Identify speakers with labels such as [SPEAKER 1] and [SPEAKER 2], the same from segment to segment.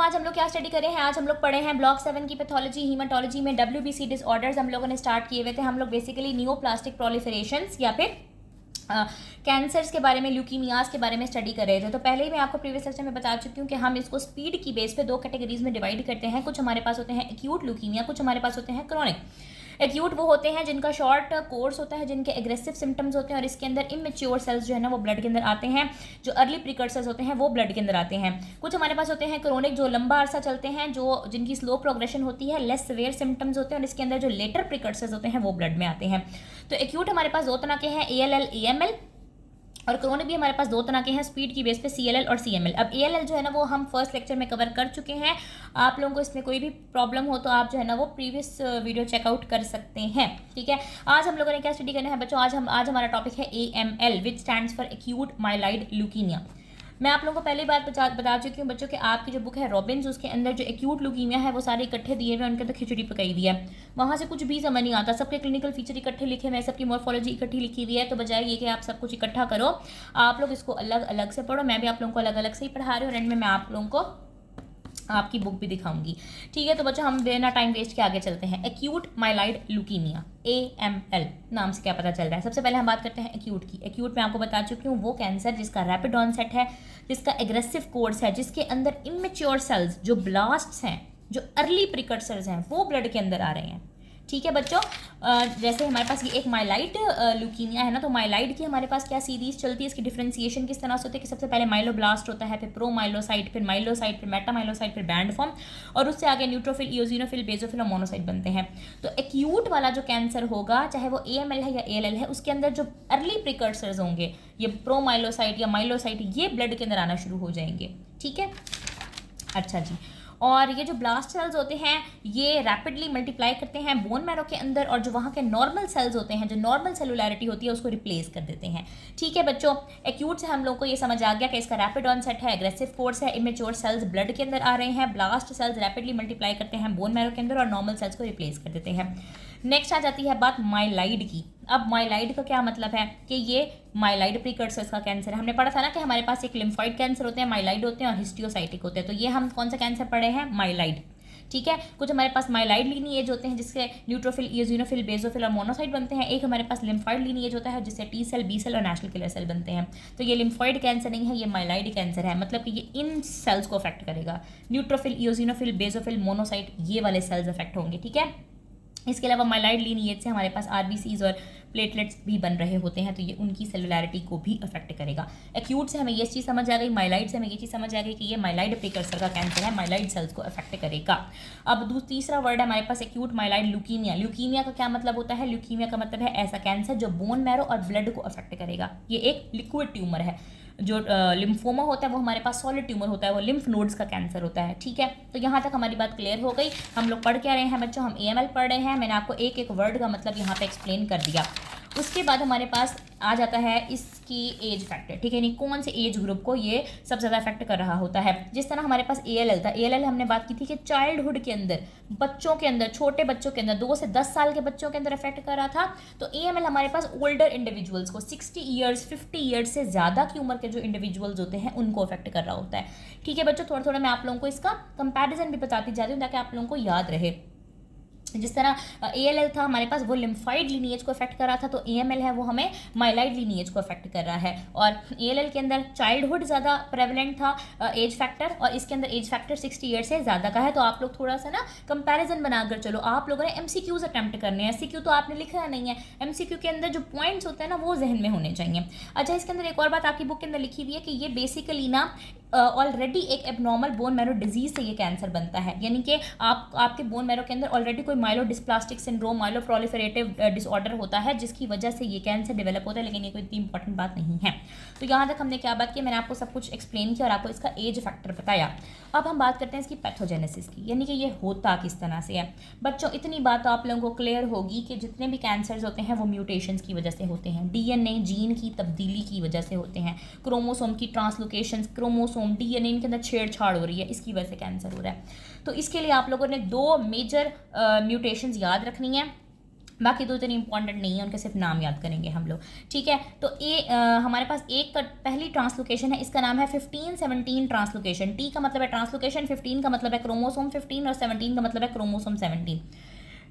[SPEAKER 1] आज हम लोग क्या स्टडी कर रहे हैं? आज हम लोग पढ़े हैं ब्लॉक 7 की पैथोलॉजी हीमाटोलॉजी में WBC डिसऑर्डर्स हम लोगों ने स्टार्ट किए हुए थे। हम लोग बेसिकली नियोप्लास्टिक प्रोलिफरेशंस या फिर कैंसर्स के बारे में, ल्यूकीमियाज के बारे में स्टडी कर रहे थे। तो पहले ही मैं आपको प्रीवियस लेक्चर में बता चुकी हूँ कि हम इसको स्पीड की बेस पे दो कैटेगरीज में डिवाइड करते हैं। कुछ हमारे पास होते हैं एक्यूट ल्यूकीमिया, कुछ हमारे पास होते हैं क्रोनिक। एक्यूट वो होते हैं जिनका शॉर्ट कोर्स होता है, जिनके एग्रेसिव सिम्टम्स होते हैं और इसके अंदर इमेच्योर सेल्स जो है ना वो ब्लड के अंदर आते हैं। जो अर्ली प्रिकर्सर्स होते हैं वो ब्लड के अंदर आते हैं। कुछ हमारे पास होते हैं क्रोनिक, जो लंबा अरसा चलते हैं, जो जिनकी स्लो प्रोग्रेशन होती है, लेस सिवियर सिम्टम्स होते हैं और इसके अंदर जो लेटर प्रिकर्सर्स होते हैं वो ब्लड में आते हैं। तो एक्यूट हमारे पास दो तरह के हैं, ALL AML, और क्रोनिक भी हमारे पास दो तरह के हैं स्पीड की बेस पे, CLL और CML। अब ALL जो है ना वो हम फर्स्ट लेक्चर में कवर कर चुके हैं। आप लोगों को इसमें कोई भी प्रॉब्लम हो तो आप जो है ना वो प्रीवियस वीडियो चेकआउट कर सकते हैं। ठीक है, आज हम लोगों ने क्या स्टडी करना है बच्चों? आज हमारा टॉपिक है AML, which stands for acute myeloid leukaemia. मैं आप लोगों को पहली बार बता चुकी हूँ बच्चों कि आपकी जो बुक है रॉबिन्स, उसके अंदर जो एक्यूट ल्यूकीमिया है वो सारे इकट्ठे दिए हुए हैं, उनके अंदर खिचड़ी पकाई दी है। वहाँ से कुछ भी समझ नहीं आता, सबके क्लिनिकल फीचर इकट्ठे लिखे हुए हैं, सबकी मॉर्फोलॉजी इकट्ठी लिखी हुई है। तो बजाय ये कि आप सब कुछ इकट्ठा करो, आप लोग इसको अलग अलग से पढ़ो। मैं भी आप लोगों को अलग अलग से ही पढ़ा रही हूँ और एंड में मैं आप लोगों को आपकी बुक भी दिखाऊंगी। ठीक है, तो बच्चों हम बिना टाइम वेस्ट के आगे चलते हैं। एक्यूट माइलाइड ल्यूकीमिया, AML नाम से क्या पता चल रहा है? सबसे पहले हम बात करते हैं एक्यूट की। एक्यूट में आपको बता चुकी हूँ वो कैंसर जिसका रैपिड ऑनसेट है, जिसका एग्रेसिव कोर्स है, जिसके अंदर इमेच्योर सेल्स, जो ब्लास्ट्स हैं, जो अर्ली प्रिकर्सर्स हैं, वो ब्लड के अंदर आ रहे हैं। ठीक है बच्चों, जैसे हमारे पास ये एक माइलाइड ल्यूकीमिया है ना, तो माइलाइड की हमारे पास क्या सीरीज चलती है, इसकी डिफरेंशिएशन किस तरह से होती है कि सबसे पहले माइलोब्लास्ट होता है, फिर प्रोमाइलोसाइट, फिर माइलोसाइट, फिर मेटामाइलोसाइट, फिर बैंड फॉर्म, और उससे आगे न्यूट्रोफिल, इओसिनोफिल, बेसोफिल और मोनोसाइट बनते हैं। तो एक्यूट वाला जो कैंसर होगा, चाहे वो AML है या ALL है, उसके अंदर जो अर्ली प्रिकर्सर्स होंगे, ये प्रोमाइलोसाइट या माइलोसाइट, ये ब्लड के अंदर आना शुरू हो जाएंगे। ठीक है, अच्छा जी। और ये जो ब्लास्ट सेल्स होते हैं ये रैपिडली मल्टीप्लाई करते हैं बोन मैरो के अंदर, और जो वहाँ के नॉर्मल सेल्स होते हैं, जो नॉर्मल सेलुलैरिटी होती है, उसको रिप्लेस कर देते हैं। ठीक है बच्चों, एक्यूट से हम लोग को ये समझ आ गया कि इसका रैपिड ऑनसेट है, एग्रेसिव कोर्स है, इमेच्योर सेल्स ब्लड के अंदर आ रहे हैं, ब्लास्ट सेल्स रैपिडली मल्टीप्लाई करते हैं बोन मैरो के अंदर और नॉर्मल सेल्स को रिप्लेस कर देते हैं। नेक्स्ट आ जाती है बात माइलाइड की। अब माइलाइड का क्या मतलब है कि ये माइलाइड प्रीकर्सर्स का कैंसर है। हमने पढ़ा था ना कि हमारे पास एक लिम्फॉइड कैंसर होते हैं, माइलाइड होते हैं और हिस्टियोसाइटिक होते हैं। तो ये हम कौन सा कैंसर पढ़े हैं? माइलाइड। ठीक है, कुछ हमारे पास माइलाइड लीनिएज होते हैं जिससे न्यूट्रोफिल, इओसिनोफिल, बेसोफिल और मोनोसाइट बनते हैं। एक हमारे पास लिम्फॉइड लीनिएज होता है जिससे T सेल, B सेल और नेशनल किलर सेल बनते हैं। तो ये लिम्फॉइड कैंसर नहीं है, ये माइलाइड कैंसर है, मतलब कि ये इन सेल्स को अफेक्ट करेगा। न्यूट्रोफिल, इओसिनोफिल, बेसोफिल, मोनोसाइट, ये वाले सेल्स अफेक्ट होंगे। ठीक है, इसके अलावा माइलाइड लीनिएज से हमारे पास RBCs और प्लेटलेट्स भी बन रहे होते हैं, तो ये उनकी सेलुलैरिटी को भी अफेक्ट करेगा। एक्यूट से हमें ये चीज़ समझ आ गई, माइलाइड से हमें ये चीज़ समझ आ गई कि ये माइलाइड प्रिकर्सर का कैंसर है, माइलाइड सेल्स को अफेक्ट करेगा। अब तीसरा वर्ड है हमारे पास एक्यूट माइलाइड ल्यूकीमिया। ल्यूकीमिया का क्या मतलब होता है? ल्यूकीमिया का मतलब है ऐसा कैंसर जो बोन मैरो और ब्लड को अफेक्ट करेगा। ये एक लिक्विड ट्यूमर है। जो लिम्फोमा होता है वो हमारे पास सॉलिड ट्यूमर होता है, वो लिम्फ नोड्स का कैंसर होता है। ठीक है, तो यहाँ तक हमारी बात क्लियर हो गई। हम लोग पढ़ क्या रहे हैं बच्चों? हम AML पढ़ रहे हैं। मैंने आपको एक एक वर्ड का मतलब यहाँ पे एक्सप्लेन कर दिया। उसके बाद हमारे पास आ जाता है इसकी एज फैक्टर। ठीक है, नहीं कौन से एज ग्रुप को ये सबसे ज़्यादा अफेक्ट कर रहा होता है। जिस तरह हमारे पास ALL था, ALL हमने बात की थी कि चाइल्डहुड के अंदर, बच्चों के अंदर, छोटे बच्चों के अंदर, 2 से 10 साल के बच्चों के अंदर अफेक्ट कर रहा था। तो AML हमारे पास ओल्डर इंडिविजुअल्स को, 60 ईयर्स 50 ईयर्स से ज़्यादा की उम्र के जो इंडिविजुअल्स होते हैं उनको अफेक्ट कर रहा होता है। ठीक है बच्चों, थोड़ा थोड़ा मैं आप लोगों को इसका कंपैरिजन भी बताती जाती हूँ ताकि आप लोगों को याद रहे। जिस तरह ALL था हमारे पास, वो लिम्फाइड लीनिएज को अफेक्ट कर रहा था, तो AML है वो हमें माइलाइड लीनिएज को अफेक्ट कर रहा है। और ALL के अंदर चाइल्डहुड ज़्यादा प्रेवलेंट था एज फैक्टर, और इसके अंदर एज फैक्टर 60 ईयर से ज़्यादा का है। तो आप लोग थोड़ा सा ना कंपैरिजन बनाकर चलो। आप लोगों ने MCQs अटैम्प्ट करने हैं, SCQ तो आपने लिखा नहीं है। MCQ के अंदर जो पॉइंट्स होते हैं ना वो जहन में होने चाहिए। अच्छा, इसके अंदर एक और बात आपकी बुक के अंदर लिखी हुई है कि ये बेसिकली ना ऑलरेडी एक एबनॉर्मल बोन मैरो डिजीज से ये कैंसर बनता है, यानी कि आपके बोन मैरो के अंदर ऑलरेडी कोई माइलोडिस्प्लास्टिक सिंड्रोम, माइलोप्रोलिफरेटिव डिसऑर्डर होता है जिसकी वजह से ये कैंसर डेवलप होता है, लेकिन ये कोई इतनी इंपॉर्टेंट बात नहीं है। तो यहाँ तक हमने क्या बात की, मैंने आपको सब कुछ एक्सप्लेन किया और आपको इसका एज फैक्टर बताया। अब हम बात करते हैं इसकी पैथोजेनेसिस की, यानी कि ये होता किस तरह से है। बच्चों इतनी बात आप लोगों को क्लियर होगी कि जितने भी कैंसर्स होते हैं वो म्यूटेशंस की वजह से होते हैं, DNA जीन की तब्दीली की वजह से होते हैं, क्रोमोसोम की ट्रांसलोकेशन, क्रोमोसोम DNA इनके अंदर छेड़छाड़ हो रही है, इसकी वजह से कैंसर हो रहा है। तो इसके लिए आप लोगों ने 2 मेजर म्यूटेशंस याद रखनी है। बाकी 2-3 इंपॉर्टेंट नहीं है, उनके सिर्फ नाम याद करेंगे हम लोग, ठीक है। तो हमारे पास एक का पहली ट्रांसलोकेशन है, इसका नाम है 15-17 ट्रांसलोकेशन। टी का मतलब है ट्रांसलोकेशन, 15 का मतलब है क्रोमोसोम 15 और 17 का मतलब है क्रोमोसोम 17।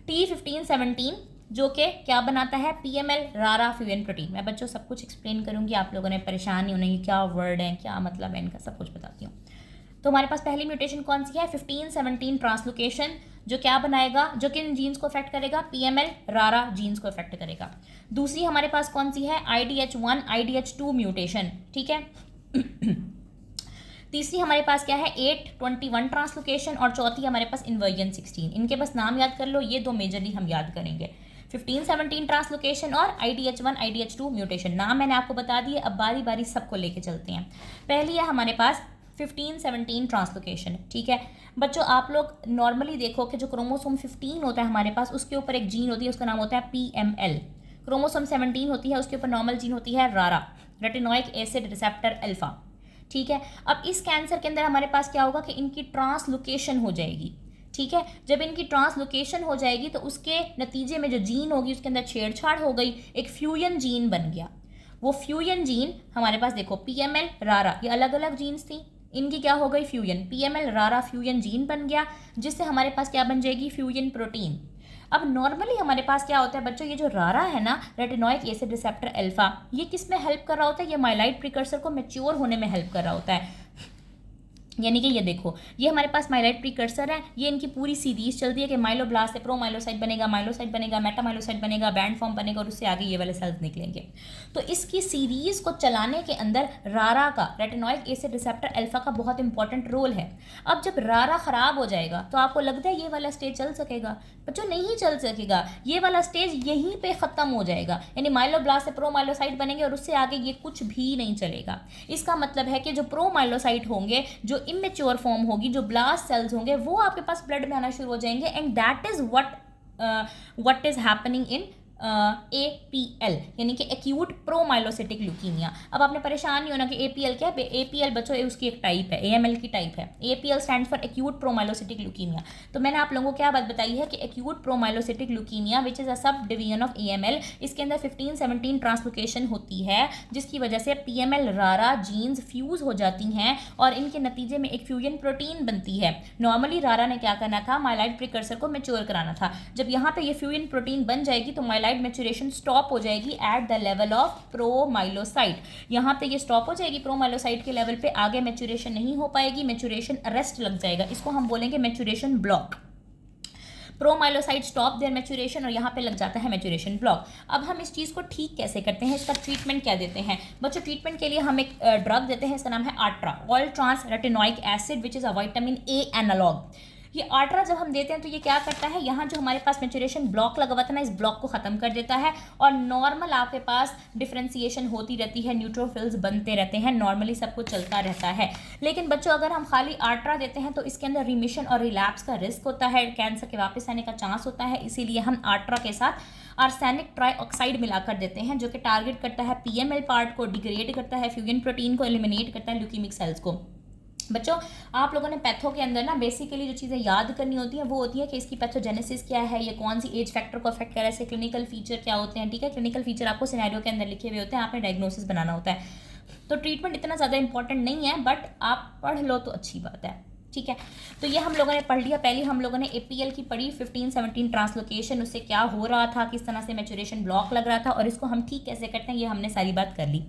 [SPEAKER 1] टी 15-17 जो कि क्या बनाता है, PML रारा फ्यूजन प्रोटीन। मैं बच्चों सब कुछ एक्सप्लेन करूँगी, आप लोगों ने परेशान नहीं होना, ये क्या वर्ड है, क्या मतलब है इनका, सब कुछ बताती हूँ। तो हमारे पास पहली म्यूटेशन कौन सी है, 15-17 ट्रांसलोकेशन, जो क्या बनाएगा, जो किन जीन्स को अफेक्ट करेगा, PML रारा जीन्स को अफेक्ट करेगा। दूसरी हमारे पास कौन सी है, IDH1 IDH2 म्यूटेशन, ठीक है। तीसरी हमारे पास क्या है, 8-21 ट्रांसलोकेशन, और चौथी हमारे पास इन्वर्जन 16। इनके बस नाम याद कर लो, ये दो मेजरली हम याद करेंगे, 15-17 ट्रांसलोकेशन और IDH1 IDH2 म्यूटेशन। नाम मैंने आपको बता दिए, अब बारी बारी सबको लेके चलते हैं। पहली है हमारे पास 15-17 ट्रांसलोकेशन, ठीक है बच्चों। आप लोग नॉर्मली देखो कि जो क्रोमोसोम 15 होता है हमारे पास, उसके ऊपर एक जीन होती है, उसका नाम होता है PML। क्रोमोसोम 17 होती है, उसके ऊपर नॉर्मल जीन होती है रारा, रेटिनोइक एसिड रिसेप्टर अल्फा, ठीक है। अब इस कैंसर के अंदर हमारे पास क्या होगा कि इनकी ट्रांसलोकेशन हो जाएगी, ठीक है। जब इनकी ट्रांसलोकेशन हो जाएगी तो उसके नतीजे में जो जीन होगी उसके अंदर छेड़छाड़ हो गई, एक फ्यूजन जीन बन गया। वो फ्यूजन जीन हमारे पास देखो, PML रारा, ये अलग अलग जीन्स थी, इनकी क्या हो गई, फ्यूजन, PML रारा फ्यूजन जीन बन गया, जिससे हमारे पास क्या बन जाएगी, फ्यूजन प्रोटीन। अब नॉर्मली हमारे पास क्या होता है बच्चों, ये जो रारा है ना, रेटिनोइक एसिड रिसेप्टर अल्फा, ये किस में हेल्प कर रहा होता है, ये माइलाइड प्रिकर्सर को मैच्योर होने में हेल्प कर रहा होता है। यानी कि ये देखो, ये हमारे पास माइलाइड प्रिकर्सर है, ये इनकी पूरी सीरीज चलती है कि माइलोब्लास्ट से प्रोमाइलोसाइट बनेगा, माइलोसाइट बनेगा, मेटामाइलोसाइट बनेगा, बैंड फॉर्म बनेगा, और उससे आगे ये वाले सेल्स निकलेंगे। तो इसकी सीरीज को चलाने के अंदर रारा का, रेटिनोइक एसिड रिसेप्टर अल्फा का बहुत इंपॉर्टेंट रोल है। अब जब रारा खराब हो जाएगा तो आपको लगता है ये वाला स्टेज चल सकेगा, बच्चों नहीं चल सकेगा, ये वाला स्टेज यहीं पे खत्म हो जाएगा, यानी माइलोब्लास्ट से प्रोमाइलोसाइट बनेंगे और उससे आगे ये कुछ भी नहीं चलेगा। इसका मतलब है कि जो प्रोमाइलोसाइट होंगे, जो इमेच्योर फॉर्म होगी, जो ब्लास्ट सेल्स होंगे, वो आपके पास ब्लड में आना शुरू हो जाएंगे, and that is what is happening in APL, यानी कि एक्यूट प्रोमाइलोसिटिक ल्यूकीमिया। अब आपने परेशान नहीं होना कि APL क्या है, APL बच्चों उसकी एक टाइप है, AML की टाइप है। APL stand for acute promyelocytic leukaemia. तो मैंने आप लोगों को क्या बात बताई है कि acute promyelocytic leukaemia which is a subdivision of AML, इसके अंदर 15-17 ट्रांसलोकेशन होती है, जिसकी वजह से PML रारा जीन्स फ्यूज हो जाती हैं और इनके नतीजे में एक फ्यूजन प्रोटीन बनती है। नॉर्मली रारा ने क्या करना था, माइलाइड प्रिकर्सर को मैच्योर कराना था। जब यहाँ पे ये फ्यूजन प्रोटीन बन जाएगी तो माइलाइड मैच्योरेशन स्टॉप हो जाएगी at the level of promyelocyte. यहाँ पे ये स्टॉप हो जाएगी प्रोमाइलोसाइट के लेवल पे, आगे मैच्योरेशन नहीं हो पाएगी, मैच्योरेशन अरेस्ट लग जाएगा, इसको हम बोलेंगे maturation block. Promyelocyte stop their maturation और यहाँ पे लग जाता है मैच्योरेशन ब्लॉक। अब हम इस चीज़ को ठीक कैसे करते हैं, इसका ट्रीटमेंट क्या देते हैं बच्चों। ट्रीटमेंट के लिए हम एक ड्रग देते हैं, इसका नाम है ATRA, all trans retinoic acid which is a vitamin A analogue. ये आट्रा जब हम देते हैं तो ये क्या करता है, यहाँ जो हमारे पास मैच्योरेशन ब्लॉक लगा हुआ था ना, इस ब्लॉक को खत्म कर देता है और नॉर्मल आपके पास डिफ्रेंसिएशन होती रहती है, न्यूट्रोफिल्स बनते रहते हैं, नॉर्मली सब कुछ चलता रहता है। लेकिन बच्चों अगर हम खाली आट्रा देते हैं तो इसके अंदर रिमिशन और रिलैप्स का रिस्क होता है, कैंसर के वापस आने का चांस होता है, इसीलिए हम आट्रा के साथ आर्सेनिक ट्राईऑक्साइड मिलाकर देते हैं, जो कि टारगेट करता है PML पार्ट को, डिग्रेड करता है फ्यूजन प्रोटीन को, एलिमिनेट करता है ल्यूकीमिक सेल्स को। बच्चों आप लोगों ने पैथो के अंदर ना बेसिकली जो चीज़ें याद करनी होती हैं वो होती है कि इसकी पैथोजेनेसिस क्या है, ये कौन सी एज फैक्टर को अफेक्ट कर रहा है, इसके क्लिनिकल फीचर क्या होते हैं, ठीक है। क्लिनिकल फीचर आपको सिनेरियो के अंदर लिखे हुए होते हैं, आपने डायग्नोसिस बनाना होता है। तो ट्रीटमेंट इतना ज़्यादा इंपॉर्टेंट नहीं है, बट आप पढ़ लो तो अच्छी बात है, ठीक है। तो ये हम लोगों ने पढ़ लिया। पहले हम लोगों ने APL की पढ़ी, 15-17 ट्रांसलोकेशन, उससे क्या हो रहा था, किस तरह से मैच्योरेशन ब्लॉक लग रहा था और इसको हम ठीक कैसे करते हैं, ये हमने सारी बात कर ली।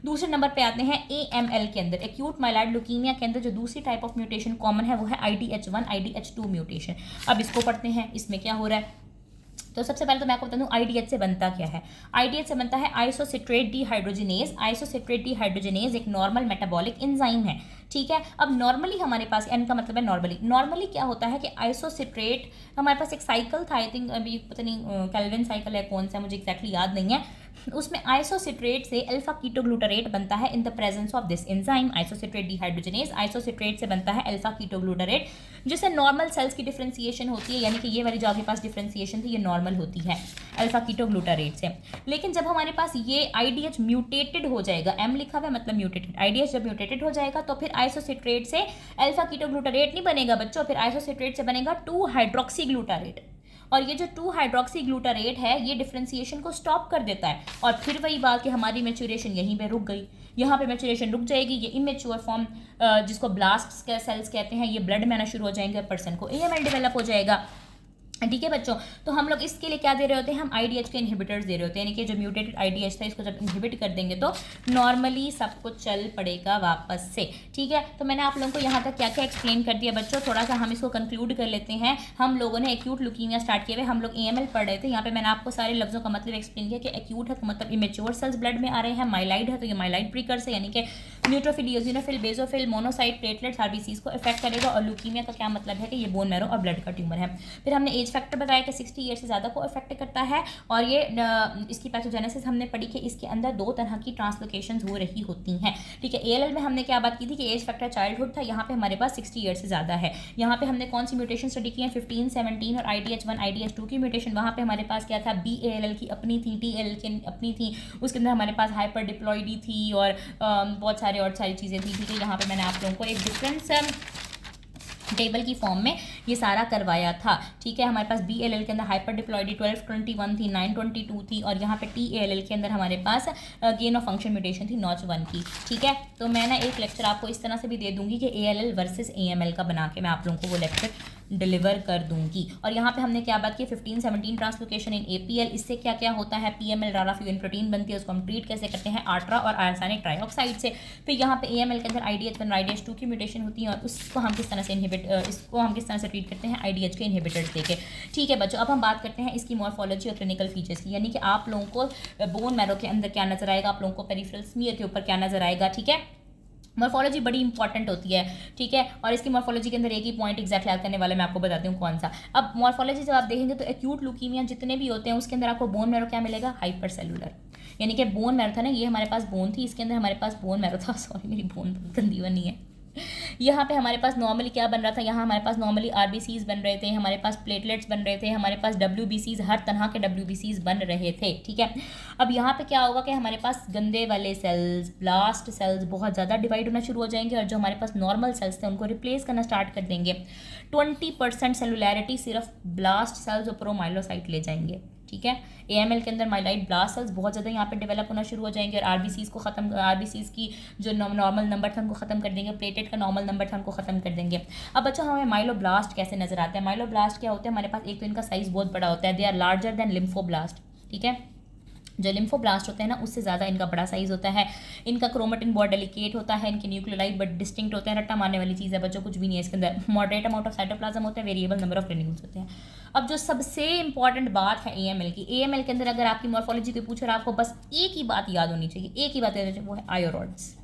[SPEAKER 1] दूसरे नंबर पे आते हैं AML के अंदर, एक्यूट माइलाइड ल्यूकीमिया के अंदर जो दूसरी टाइप ऑफ म्यूटेशन कॉमन है वो है IDH1 IDH2 म्यूटेशन। अब इसको पढ़ते हैं, इसमें क्या हो रहा है। तो सबसे पहले तो मैं आपको बता दूं IDH से बनता क्या है। IDH से बनता है आइसोसिट्रेट डिहाइड्रोजिनेज। आइसोसिट्रेट डिहाइड्रोजिनेज एक नॉर्मल मेटाबॉलिक एंजाइम है, ठीक है। अब नॉर्मली हमारे पास, एन का मतलब है नॉर्मली क्या होता है कि आइसोसिट्रेट, हमारे पास एक साइकिल था, आई थिंक अभी पता नहीं कैल्विन साइकिल है कौन सा, मुझे एक्जैक्टली याद नहीं है, उसमें आइसोसिट्रेट से अल्फा कीटोग्लूटारेट बनता है in the presence of this enzyme isocitrate dehydrogenase. Isocitrate से बनता है अल्फा कीटोग्लूटारेट, जिससे नॉर्मल सेल्स की डिफ्रेंसिएशन होती है, यानी कि ये वाली जो आपके पास डिफ्रेंसिएशन थी ये नॉर्मल होती है अल्फा कीटोग्लूटारेट से। लेकिन जब हमारे पास ये IDH म्यूटेटेड हो जाएगा, M लिखा हुआ है मतलब म्यूटेटेड, IDH जब म्यूटेटेड हो जाएगा तो फिर आइसोसिट्रेट से अल्फा कीटोग्लूटारेट नहीं बनेगा बच्चों, फिर आइसोसिट्रेट से बनेगा 2 हाइड्रोक्सी ग्लूटारेट। और ये जो 2-हाइड्रोक्सीग्लूटारेट है ये डिफ्रेंसिएशन को स्टॉप कर देता है। और फिर वही बात कि हमारी मैच्योरेशन यहीं पे रुक गई, यहाँ पे मैच्योरेशन रुक जाएगी। ये इमेच्योर फॉर्म जिसको ब्लास्ट सेल्स कहते हैं ये ब्लड में आना शुरू हो जाएंगे, पर्सन को AML डेवलप हो जाएगा। ठीक है बच्चों, तो हम लोग इसके लिए क्या दे रहे होते हैं, हम IDH के इनहिबिटर्स दे रहे होते हैं, यानी कि जो म्यूटेटेड IDH था इसको जब इनहिबिट कर देंगे तो नॉर्मली सब कुछ चल पड़ेगा वापस से। ठीक है, तो मैंने आप लोगों को यहाँ तक क्या क्या एक्सप्लेन कर दिया बच्चों। थोड़ा सा हम इसको कंक्लूड कर लेते हैं। हम लोगों ने एक्यूट ल्यूकीमिया स्टार्ट किए हुए, हम लोग AML पढ़ रहे थे। यहाँ पे मैंने आपको सारे लफ्जों का मतलब एक्सप्लेन किया कि एक्यूट है तो मतलब इमेच्योर सेल्स ब्लड में आ रहे हैं, माइलाइड है तो ये माइलाइड प्रीकर्स है, यानी कि neutrophil, eosinophil, basophil, monocyte, platelets, RBCs को इफेक्ट करेगा। और ल्यूकीमिया का क्या मतलब है कि ये बोन मैरो और ब्लड का ट्यूमर है। फिर हमने एज फैक्टर बताया कि 60 ईयर से ज़्यादा को इफेक्ट करता है। और ये इसकी पैथोजेनेसिस हमने पढ़ी कि इसके अंदर 2 तरह की ट्रांसलोकेशंस हो रही होती हैं। ठीक है, ALL में हमने क्या बात की थी कि एज फैक्टर चाइल्डहुड था, यहाँ पे हमारे पास 60 ईयर से ज़्यादा है। यहाँ पे हमने कौन सी म्यूटेशन स्टडी की है, 15, 17 और IDH1 IDH2 की म्यूटेशन। वहाँ पे हमारे पास क्या था, BALL की अपनी थी, TALL की अपनी थी, उसके अंदर हमारे पास हाइपर डिप्लॉइडी थी और बहुत सारी चीज़ें थी। ठीक है, यहाँ पे मैंने आप लोगों को एक डिफरेंस टेबल की फॉर्म में ये सारा करवाया था। ठीक है, हमारे पास BALL के अंदर हाइपर डिप्लॉइडी 1221 थी, 922 थी, और यहाँ पे TALL के अंदर हमारे पास गेन ऑफ फंक्शन म्यूटेशन थी NOTCH1 की। ठीक है, तो मैं ना एक लेक्चर आपको इस तरह से भी दे दूंगी कि ALL वर्सेस AML का बना के मैं आप लोगों को वो लेक्चर डिलीवर कर दूंगी। और यहाँ पे हमने क्या बात की, 15-17 ट्रांसलोकेशन इन APL, इससे क्या क्या होता है, PML रारा फ्यूजन प्रोटीन बनती है, उसको हम ट्रीट कैसे करते हैं, आर्ट्रा और आर्सेनिक ट्राइऑक्साइड से। फिर यहाँ पे AML के अंदर IDH1 IDH2 की म्यूटेशन होती है और उसको हम किस तरह से ट्रीट करते हैं, IDH के इनहिबिटर्स देके। ठीक है बच्चों, अब हम बात करते हैं इसकी मॉर्फोलॉजी और क्लिनिकल फीचर्स की, यानी कि आप लोगों को बोन मैरो के अंदर क्या नजर आएगा, आप लोगों को पेरिफेरल स्मीयर के ऊपर क्या नजर आएगा। ठीक है, मॉर्फोलॉजी बड़ी इंपॉर्टेंट होती है। ठीक है, और इसकी मॉर्फोलॉजी के अंदर एक ही पॉइंट एग्जैक्ट याद करने वाला मैं आपको बताती हूँ कौन सा। अब मॉर्फोलॉजी जब आप देखेंगे तो एक्यूट ल्यूकीमिया जितने भी होते हैं उसके अंदर आपको बोन मैरो क्या मिलेगा, हाइपर सेलुलर, यानी कि बोन मैरो था ना, ये हमारे पास बोन थी, इसके अंदर हमारे पास बोन मैरो था। सॉरी मेरी बोन गंदी बनी है। यहाँ पे हमारे पास नॉर्मली क्या बन रहा था, यहाँ हमारे पास नॉर्मली RBCs बन रहे थे, हमारे पास प्लेटलेट्स बन रहे थे, हमारे पास WBCs, हर तरह के WBCs बन रहे थे। ठीक है, अब यहाँ पे क्या होगा कि हमारे पास गंदे वाले सेल्स, ब्लास्ट सेल्स बहुत ज़्यादा डिवाइड होना शुरू हो जाएंगे और जो हमारे पास नॉर्मल सेल्स थे उनको रिप्लेस करना स्टार्ट कर देंगे। 20% सेलुलैरिटी सिर्फ ब्लास्ट सेल्स और प्रोमाइलोसाइट ले जाएंगे। ठीक है, AML के अंदर माइलाइड ब्लास्ट सेल्स बहुत ज़्यादा यहाँ पे डेवलप होना शुरू हो जाएंगे और RBCs की जो नॉर्मल नंबर था उनको ख़त्म कर देंगे, प्लेटेट का नॉर्मल नंबर था उनको ख़त्म कर देंगे। अब बच्चों हमें माइलोब्लास्ट कैसे नजर आते हैं, माइलोब्लास्ट क्या होते हैं, हमारे पास एक तो इनका साइज़ बहुत बड़ा होता है, they are larger than lymphoblast. ठीक है, जो लिम्फोब्लास्ट होते हैं ना उससे ज़्यादा इनका बड़ा साइज़ होता है, इनका क्रोमेटिन बहुत डेलिकेट होता है, इनके न्यूक्लियोटाइड बट डिस्टिंक्ट होते हैं, रट्टा मारने वाली चीज़ है बच्चों, कुछ भी नहीं है इसके अंदर। मॉडरेट अमाउंट ऑफ साइटोप्लाज्म होता है, वेरिएबल नंबर ऑफ ग्रेन्यूल्स होते हैं। अब जो सबसे इंपॉर्टेंट बात है AML की, AML के अंदर अगर आपकी मॉर्फोलॉजी को पूछे और आपको बस एक ही बात याद होनी चाहिए, एक ही बात याद होनी चाहिए, वो है आयोरॉड्स।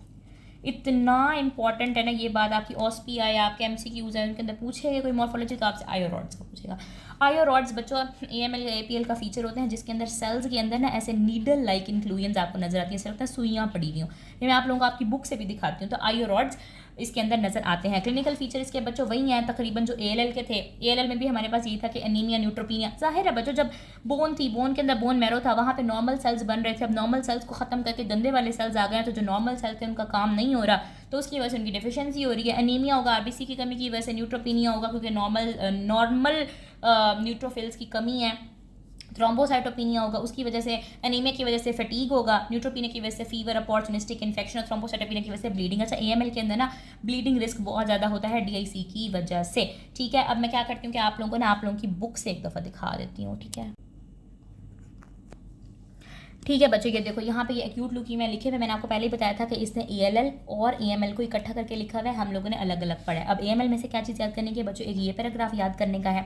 [SPEAKER 1] इतना इंपॉर्टेंट है ना ये बात, आपकी OSPI या आपके MCQs है उनके अंदर पूछेगा कोई मॉर्फोलॉजी तो आपसे आयोरॉड्स का पूछेगा। आयोरॉड्स बच्चों AML या APL का फीचर होते हैं जिसके अंदर सेल्स के अंदर ना ऐसे नीडल लाइक इंक्लूजन्स आपको नजर आती हैं, ऐसा लगता है सुइयाँ पड़ी हुई हों। ये मैं आप लोगों को आपकी बुक से भी दिखाती हूँ। तो आयोरॉड्स इसके अंदर नजर आते हैं। क्लिनिकल फीचर इसके बच्चों वही हैं तकरीबन जो ALL के थे। ALL में भी हमारे पास यही था कि एनीमिया, न्यूट्रोपीनिया। जाहिर है बच्चों जब बोन थी, बोन के अंदर बोन मैरो था, वहाँ पे नॉर्मल सेल्स बन रहे थे। अब नॉर्मल सेल्स को खत्म करके गंदे वाले सेल्स आ गए हैं, तो जो नॉर्मल सेल्स थे उनका काम नहीं हो रहा, तो उसकी वजह से उनकी डिफिशियंसी हो रही है। एनीमिया होगा RBC की कमी की वजह से, न्यूट्रोपीनिया होगा क्योंकि नॉर्मल न्यूट्रोफिल्स की कमी है, थ्रोम्बोसाइटोपिनिया होगा उसकी वजह से, एनीमिया की वजह से फटीग होगा, न्यूट्रोपीनिया की वजह से फीवर, अपॉर्चुनिस्टिक इन्फेक्शन, और थ्रोम्बोसाइटोपिनिया की वजह से ब्लीडिंग। अच्छा AML के अंदर ना ब्लीडिंग रिस्क बहुत ज़्यादा होता है DIC की वजह से। ठीक है, अब मैं क्या करती हूँ कि आप लोगों की बुक से एक दफ़ा दिखा देती हूँ। ठीक है बच्चों, ये देखो यहाँ पे ये एक्यूट ल्यूकीमिया लिखे हुए, मैंने आपको पहले ही बताया था कि इसने ALL और AML को इकट्ठा करके लिखा हुआ है, हम लोगों ने अलग अलग पढ़ा है। अब AML में से क्या चीज़ याद करने की बच्चों, एक ये पैराग्राफ याद करने का है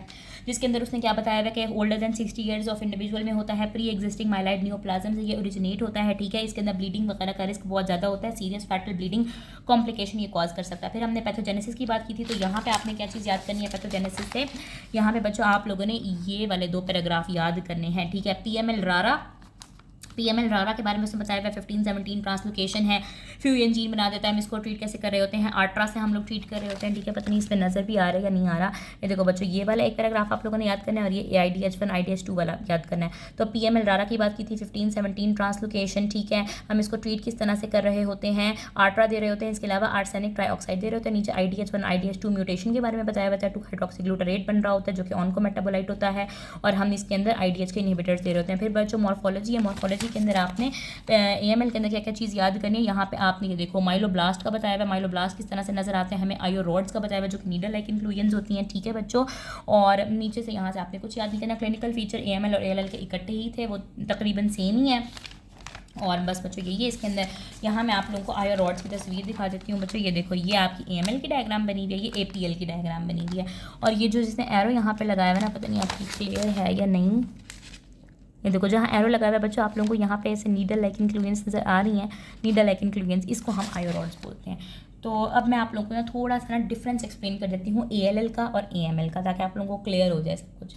[SPEAKER 1] जिसके अंदर उसने क्या बताया हुआ कि older than 60 years of individual में होता है, प्री एग्जिस्टिंग माइलाइड नियोप्लाज्म से ये ओरिजिनेट होता है। ठीक है, इसके अंदर ब्लीडिंग वगैरह का रिस्क बहुत ज़्यादा होता है, सीरियस फैटल ब्लीडिंग कॉम्प्लिकेशन ये कॉज कर सकता है। फिर हमने पैथोजेनेसिस की बात की थी, तो यहाँ पे आपने क्या चीज़ याद करनी है पैथोजेनेसिस से, यहाँ पे बच्चों आप लोगों ने ये वाले 2 पैराग्राफ याद करने हैं। ठीक है, PML रारा PML रारा के बारे में उसने बताया हुआ 15-17 ट्रांसलोकेशन है, फ्यूजन जीन बना देता है। हम इसको ट्रीट कैसे कर रहे होते हैं, आर्ट्रा से हम लोग ट्रीट कर रहे होते हैं, ठीक है। पता नहीं इस पर नज़र भी आ रहा है या नहीं आ रहा। ये देखो बच्चों, ये वाला एक पैराग्राफ आप लोगों ने याद करना है और ये AIDH1 IDH2 वाला याद करना है। तो PML रारा की बात की थी, 15-17 ट्रांसलोकेशन, ठीक है। हम इसको ट्रीट किस तरह से कर रहे होते हैं, आर्ट्रा दे रहे होते हैं, इसके अलावा आर्सेनिक ट्राइऑक्साइड दे रहे होते हैं। नीचे IDH1 IDH2 म्यूटेशन के बारे में बताया हुआ है, 2-हाइड्रोक्सीग्लूटारेट बन रहा होता है जो कि ऑनकोमेटाबोलाइट होता है, और हम इसके अंदर IDH के इनहिबिटर्स दे रहे होते हैं। फिर बच्चों मॉर्फोलॉजी है, मॉर्फोलॉजी के अंदर आपने AML के अंदर क्या क्या चीज़ याद करनी है। यहाँ पे आपने ये देखो माइलोब्लास्ट का बताया हुआ है, माइलोब्लास्ट किस तरह से नजर आते हैं हमें, आयोरोड्स का बताया हुआ है जो कि नीडल लाइक इन्फ्लुएंस होती हैं, ठीक है बच्चों। और नीचे से यहाँ से आपने कुछ याद नहीं करना। क्लिनिकल फीचर AML और ALL के इकट्ठे ही थे, वो तकरीबन सेम ही है। और बस बच्चों यही है इसके अंदर। यहाँ मैं आप लोगों को आयोरोड्स की तस्वीर दिखा देती हूँ बच्चों। ये देखो, ये आपकी AML की डायग्राम बनी हुई है, ये APL की डायग्राम बनी हुई है। और ये जो जिसने एरो यहाँ पे लगाया हुआ है ना, पता नहीं आपकी क्लियर है या नहीं, ये देखो जहाँ एरो लगा हुआ है बच्चों, आप लोगों को यहाँ पे ऐसे नीडल लाइक इन्फ्लुएंस नज़र आ रही हैं, नीडल लाइक इन्फ्लुएंस, इसको हम आयोरोड्स बोलते हैं। तो अब मैं आप लोगों को ना थोड़ा सा ना डिफरेंस एक्सप्लेन कर देती हूँ ALL का और AML का, ताकि आप लोगों को क्लियर हो जाए सब कुछ,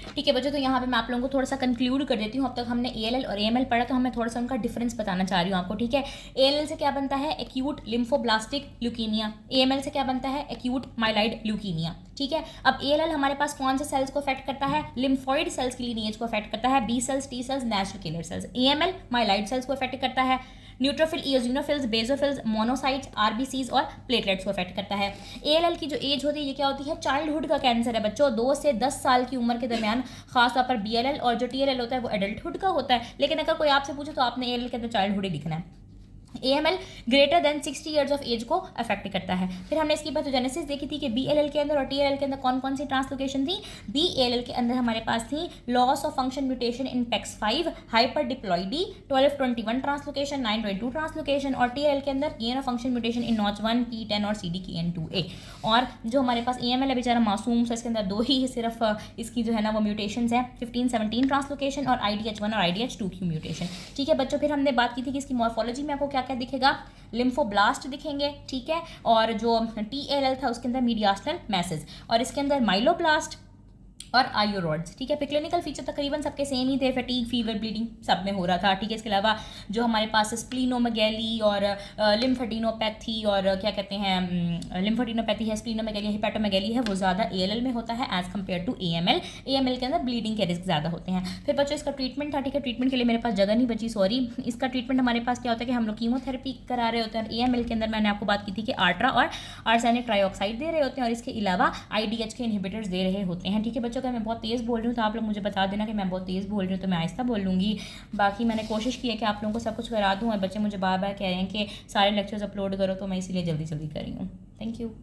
[SPEAKER 1] ठीक है बच्चों। तो यहाँ पे मैं आप लोगों को थोड़ा सा कंक्लूड कर देती हूँ। अब तक हमने ALL और AML पढ़ा, तो हमें थोड़ा सा उनका डिफरेंस बताना चाह रही हूँ आपको, ठीक है। ALL से क्या बनता है, एक्यूट लिम्फोब्लास्टिक ल्यूकीमिया। AML से क्या बनता है, एक्यूट माइलाइड ल्यूकीमिया, ठीक है। अब ALL हमारे पास कौन से सेल्स को अफेक्ट करता है, लिम्फॉइड सेल्स की लीनिएज को अफेक्ट करता है, B cells, T cells, natural killer cells. AML myeloid cells को अफेक्ट करता है, neutrophil, eosinophils, basophils, monocytes, RBCs और प्लेटलेट्स को अफेक्ट करता है। ALL की जो एज होती है ये क्या होती है, चाइल्डहुड का कैंसर है बच्चों, 2 से 10 साल की उम्र के दरमियान, खासतौर पर BLL, और जो TLL होता है वो एडल्टहुड का होता है। लेकिन अगर कोई आपसे पूछे तो आपने ALL के अंदर चाइल्डहुड ही लिखना है। AML greater than 60 years of age को अफेक्ट करता है। फिर हमने इसकी पैथोजेनेसिस देखी थी कि BLL के अंदर और TLL के अंदर कौन कौन सी ट्रांसलोकेशन थी। BALL के अंदर हमारे पास थी loss of function mutation in PEX5, hyperdiploidy, 1221 translocation, 922 translocation, और TLL के अंदर gain of function mutation in NOTCH1, P10 और CDKN2A। और जो हमारे पास AML है बेचारा मासूम सा, इसके अंदर 2 ही सिर्फ इसकी जो है ना वो म्यूटेशंस है, 15-17 ट्रांसलोकेशन और IDH1 और IDH2 की म्यूटेशन, ठीक है बच्चों। फिर हमने बात की थी कि इसकी मॉर्फोलॉजी में आपको क्या क्या दिखेगा, लिम्फोब्लास्ट दिखेंगे, ठीक है। और जो TLL था उसके अंदर मीडियास्टल मैसेज, और इसके अंदर माइलोब्लास्ट और आयोरोड्स, ठीक है। क्लिनिकल फीचर तकरीबन सबके सेम ही थे, फैटीग, फीवर, ब्लीडिंग सब में हो रहा था, ठीक है। इसके अलावा जो हमारे पास स्प्लीनोमेगैली और लिम्फेडिनोपैथी और क्या कहते हैं लिम्फेडिनोपैथी है, स्प्लीनोमेगैली, हिपैटोमेगैली है, वो ज़्यादा ALL में होता है as compare to AML। AML के अंदर ब्लीडिंग के रिस्क ज़्यादा होते हैं। फिर बच्चों इसका ट्रीटमेंट था, ठीक है। ट्रीटमेंट के लिए मेरे पास जगह नहीं बची, सॉरी। इसका ट्रीटमेंट हमारे पास क्या होता है कि हम लोग कीमोथेरेपी करा रहे होते हैं। AML के अंदर मैंने आपको बात की थी कि आर्ट्रा और आर्सेनिक ट्राइऑक्साइड दे रहे होते हैं, और इसके अलावा IDH के इनहिबिटर्स दे रहे होते हैं, ठीक है बच्चों। का मैं बहुत तेज़ बोल रही हूँ तो आप लोग मुझे बता देना कि मैं बहुत तेज़ बोल रही हूँ, तो मैं आहिस्ता बोल लूँगी। बाकी मैंने कोशिश की है कि आप लोगों को सब कुछ करा दूँ, और बच्चे मुझे बार बार कह रहे हैं कि सारे लेक्चर्स अपलोड करो, तो मैं इसीलिए जल्दी जल्दी कर रही हूँ। Thank you.